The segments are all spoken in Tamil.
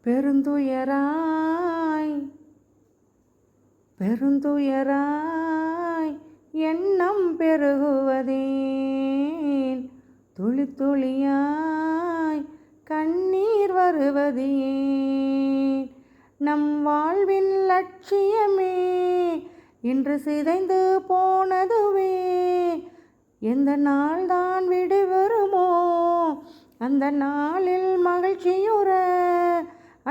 பெருந்துயராய் பெருந்துயராய் எண்ணம் பெருகுவதேன், துளி துளியாய் கண்ணீர் வருவது ஏன்? நம் வாழ்வின் லட்சியமே இன்று சிதைந்து போனதுவே. எந்த நாள்தான் விடுவருமோ அந்த நாளில் மகிழ்ச்சியுற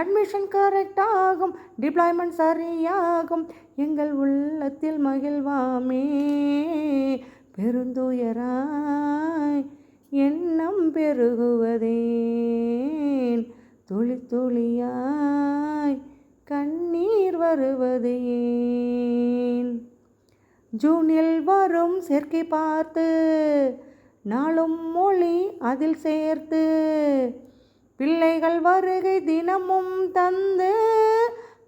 அட்மிஷன் கரெக்டாகும், டிப்ளாய்மெண்ட் சரியாகும், எங்கள் உள்ளத்தில் மகிழ்வாமே. பெருந்துயராய் எண்ணம் பெருகுவதேன், துளி துளியாய் கண்ணீர் வருவது ஏன்? ஜூனில் வரும் சேர்க்கை பார்த்து நாளும் மொழி அதில் சேர்த்து, பிள்ளைகள் வருகை தினமும் தந்து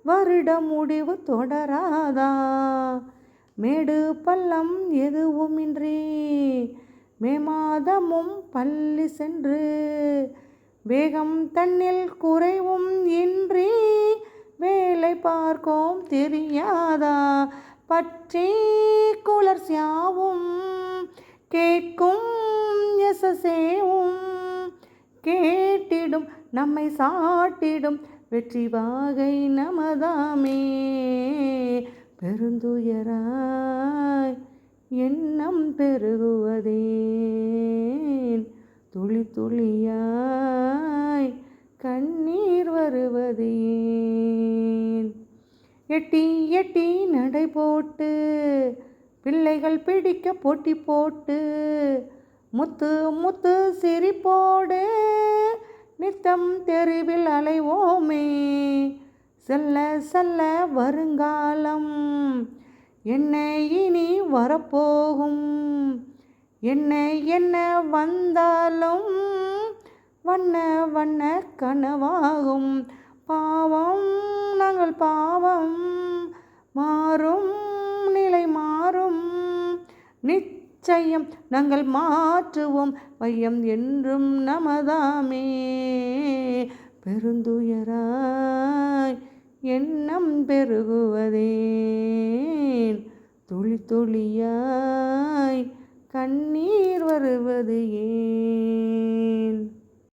வருட முடிவு தொடராதா? மேடு பள்ளம் எதுவுமின்றி மே மாதமும் பள்ளி சென்று, வேகம் தன்னில் குறைவும் இன்றி வேலை பார்க்கும் தெரியாதா? பற்றி குளர் சியாவும் கேட்கும் எசசேவும் கேட்டிடும் நம்மை சாட்டிடும் வெற்றி வாகை நமதாமே. பெருந்துயராய் எண்ணம் பெருகுவதேன், துளி துளியாய் கண்ணீர் வருவது ஏன்? எட்டி எட்டி நடை போட்டு பிள்ளைகள் பிடிக்க போட்டி போட்டு, முத்து முத்து சிரிப்போடு நித்தம் தெருவில் அலைவோமே. செல்ல செல்ல வருங்காலம் என்ன இனி வரப்போகும்? என்ன என்ன வந்தாலும் வண்ண வண்ண கனவாகும். பாவம் நாங்கள் பாவம், மாறும் நிலை மாறும், நிச்சயம் நாங்கள் மாற்றுவோம், வையம் என்றும் நமதாமே. பெருந்துயராய் எண்ணம் பெருகுவதேன், துளி துளியாய் கண்ணீர் வருவது ஏன்?